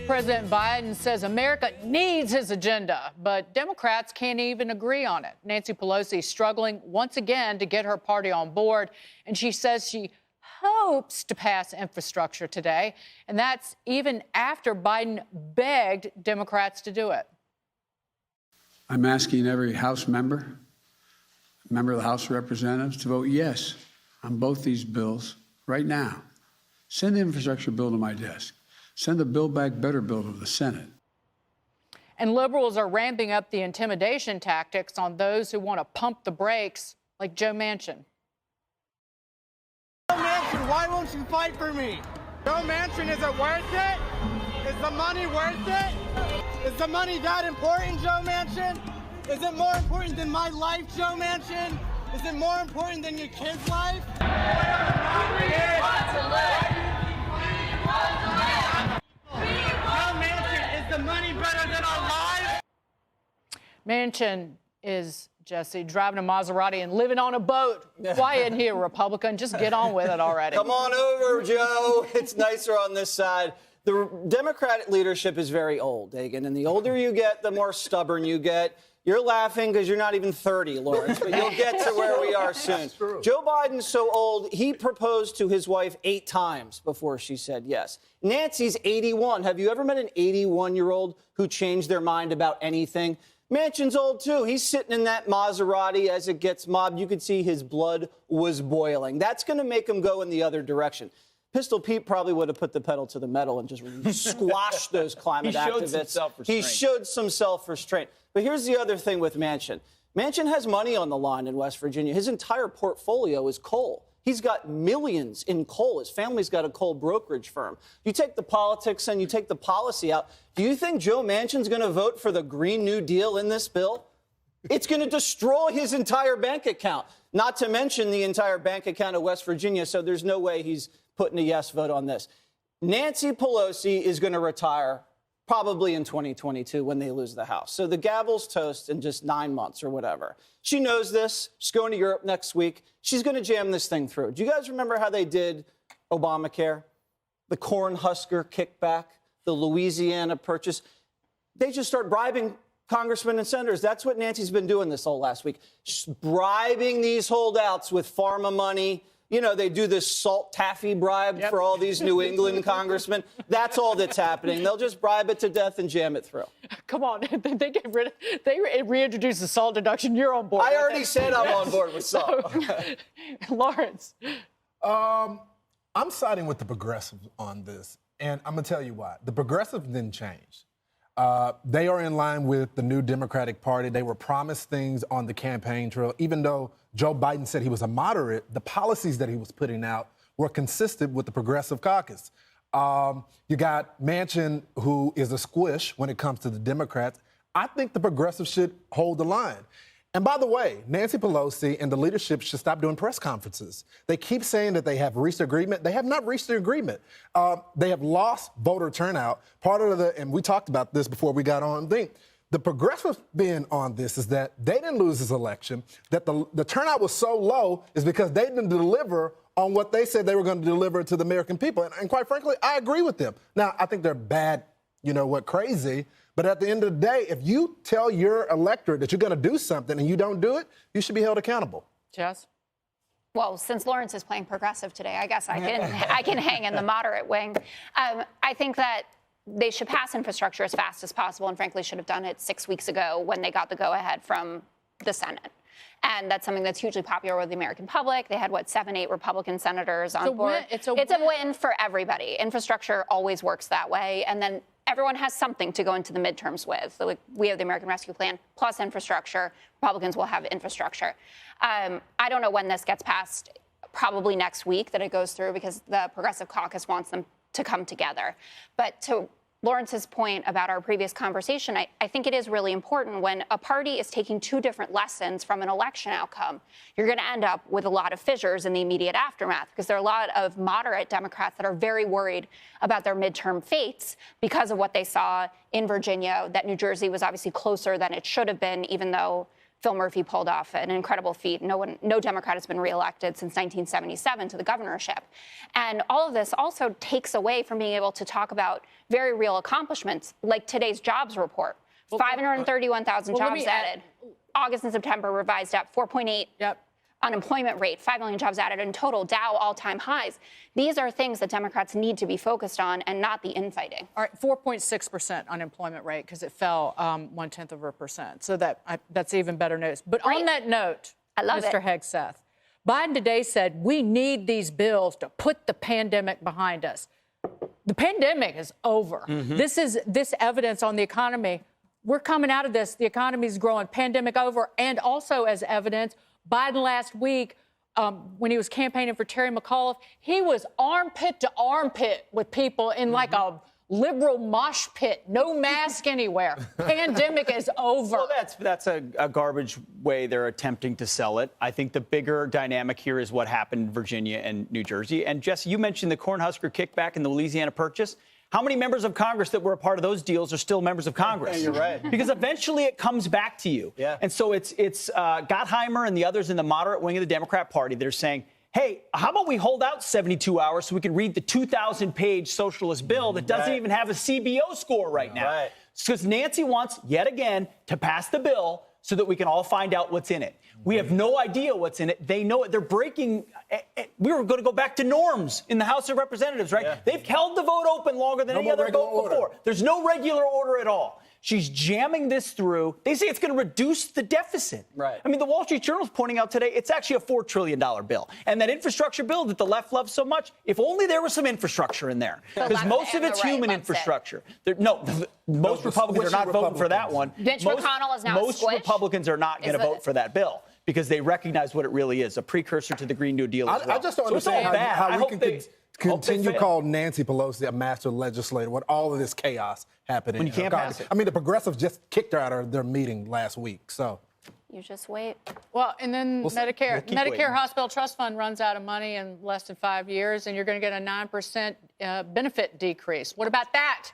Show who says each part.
Speaker 1: President Biden says America needs his agenda, but Democrats can't even agree on it. Nancy Pelosi is struggling once again to get her party on board, and she says she hopes to pass infrastructure today, and that's even after Biden begged Democrats to do it.
Speaker 2: I'm asking every House member of the House of Representatives to vote yes on both these bills right now. Send the infrastructure bill to my desk. Send the Build Back Better bill to the Senate.
Speaker 1: And liberals are ramping up the intimidation tactics on those who want to pump the brakes, like Joe Manchin.
Speaker 3: Joe Manchin, why won't you fight for me? Joe Manchin, is it worth it? Is the money worth it? Is the money that important, Joe Manchin? Is it more important than my life, Joe Manchin? Is it more important than your kid's life? The money better than our lives?
Speaker 1: Manchin is, Jesse, driving a Maserati and living on a boat. Why isn't he a Republican? Just get on with it already.
Speaker 4: Come on over, Joe. It's nicer on this side. The Democratic leadership is very old, Dagan, and the older you get, the more stubborn you get. You're laughing because you're not even 30, Lawrence, but you'll get to where we are soon. Joe Biden's so old, he proposed to his wife 8 times before she said yes. Nancy's 81. Have you ever met an 81-year-old who changed their mind about anything? Manchin's old, too. He's sitting in that Maserati as it gets mobbed. You could see his blood was boiling. That's going to make him go in the other direction. Pistol Pete probably would have put the pedal to the metal and just squashed those climate activists. He showed some self-restraint. But here's the other thing with Manchin. Manchin has money on the line in West Virginia. His entire portfolio is coal. He's got millions in coal. His family's got a coal brokerage firm. You take the politics and you take the policy out. Do you think Joe Manchin's going to vote for the Green New Deal in this bill? It's going to destroy his entire bank account, not to mention the entire bank account of West Virginia. So there's no way he's putting a yes vote on this. Nancy Pelosi is going to retire probably in 2022 when they lose the House. So the gavel's toast in just 9 months or whatever. She knows this. She's going to Europe next week. She's going to jam this thing through. Do you guys remember how they did Obamacare? The Cornhusker kickback, the Louisiana purchase. They just start bribing congressmen and senators. That's what Nancy's been doing this whole last week. She's bribing these holdouts with pharma money. You know, they do this salt taffy bribe for all these New England congressmen. That's all that's happening. They'll just bribe it to death and jam it through.
Speaker 1: Come on. They reintroduce the salt deduction. You're on board.
Speaker 4: I already said I'm on board with salt.
Speaker 1: Lawrence.
Speaker 5: I'm siding with the progressives on this, and I'm going to tell you why. The progressives didn't change. They are in line with the new Democratic Party. They were promised things on the campaign trail. Even though Joe Biden said he was a moderate, the policies that he was putting out were consistent with the Progressive Caucus. You got Manchin, who is a squish when it comes to the Democrats. I think the progressives should hold the line. And by the way, Nancy Pelosi and the leadership should stop doing press conferences. They keep saying that they have reached agreement. They have not reached an agreement. They have lost voter turnout. Part of and we talked about this before we got on. The progressive spin on this is that they didn't lose this election, that the turnout was so low is because they didn't deliver on what they said they were going to deliver to the American people. And quite frankly, I agree with them. Now, I think they're bad, crazy. But at the end of the day, if you tell your electorate that you're going to do something and you don't do it, you should be held accountable.
Speaker 1: Jess?
Speaker 6: Well, since Lawrence is playing progressive today, I guess I can hang in the moderate wing. I think that they should pass infrastructure as fast as possible, and frankly should have done it 6 weeks ago when they got the go-ahead from the Senate. And that's something that's hugely popular with the American public. They had, 7, 8 Republican senators on board. It's a win for everybody. Infrastructure always works that way. And then everyone has something to go into the midterms with. So, we have the American Rescue Plan plus infrastructure. Republicans will have infrastructure. I don't know when this gets passed, probably next week that it goes through because the Progressive Caucus wants them to come together. But to Lawrence's point about our previous conversation, I think it is really important when a party is taking 2 different lessons from an election outcome, you're going to end up with a lot of fissures in the immediate aftermath because there are a lot of moderate Democrats that are very worried about their midterm fates because of what they saw in Virginia, that New Jersey was obviously closer than it should have been, even though Phil Murphy pulled off an incredible feat. No Democrat has been reelected since 1977 to the governorship. And all of this also takes away from being able to talk about very real accomplishments, like today's jobs report. 531,000 jobs added. August and September revised up 4.8.
Speaker 1: Yep.
Speaker 6: Unemployment rate, 5 million jobs added in total, Dow all-time highs. These are things that Democrats need to be focused on and not the infighting.
Speaker 1: All right, 4.6% unemployment rate because it fell 0.1%. So that's even better news. But
Speaker 6: Great.
Speaker 1: on that note,
Speaker 6: I love
Speaker 1: Mr.
Speaker 6: it.
Speaker 1: Hegseth, Biden today said we need these bills to put the pandemic behind us. The pandemic is over. This evidence on the economy. We're coming out of this. The economy is growing. Pandemic over. And also as evidence, Biden last week, when he was campaigning for Terry McAuliffe, he was armpit to armpit with people in like a liberal mosh pit. No mask anywhere. Pandemic is over.
Speaker 7: Well, that's a garbage way they're attempting to sell it. I think the bigger dynamic here is what happened in Virginia and New Jersey. And Jesse, you mentioned the Cornhusker kickback and the Louisiana Purchase. How many members of Congress that were a part of those deals are still members of Congress?
Speaker 4: Yeah, you're right.
Speaker 7: Because eventually it comes back to you.
Speaker 4: Yeah.
Speaker 7: And so it's Gottheimer and the others in the moderate wing of the Democrat Party that are saying, hey, how about we hold out 72 hours so we can read the 2,000-page socialist bill that doesn't even have a CBO score right now?
Speaker 4: Right.
Speaker 7: Because Nancy wants, yet again, to pass the bill so that we can all find out what's in it. We have no idea what's in it. They know it. They're breaking. We were going to go back to norms in the House of Representatives, right?
Speaker 4: Yeah.
Speaker 7: They've held the vote open longer than any other vote before. There's no regular order at all. She's jamming this through. They say it's going to reduce the deficit.
Speaker 4: Right.
Speaker 7: I mean, the Wall Street Journal is pointing out today it's actually a $4 trillion bill. And that infrastructure bill that the left loves so much, if only there was some infrastructure in there. Because
Speaker 6: left
Speaker 7: most of
Speaker 6: and
Speaker 7: it's
Speaker 6: the right
Speaker 7: human
Speaker 6: loves it.
Speaker 7: infrastructure. Most Republicans are not voting for that one.
Speaker 6: Mitch McConnell is now a
Speaker 7: Most
Speaker 6: squish?
Speaker 7: Republicans are not going to vote for that bill because they recognize what it really is, a precursor to the Green New Deal as well.
Speaker 5: I just don't
Speaker 7: So it's all
Speaker 5: understand
Speaker 7: bad.
Speaker 5: how
Speaker 7: I
Speaker 5: we
Speaker 7: hope
Speaker 5: can
Speaker 7: they-
Speaker 5: continue
Speaker 7: fail.
Speaker 5: call Nancy Pelosi a master legislator with all of this chaos happening.
Speaker 7: When you can't pass it.
Speaker 5: I mean, the progressives just kicked her out of their meeting last week. So
Speaker 6: You just wait.
Speaker 1: Well, and then
Speaker 7: We'll keep
Speaker 1: Medicare
Speaker 7: waiting.
Speaker 1: Hospital Trust Fund runs out of money in less than 5 years, and you're going to get a 9% benefit decrease. What about that?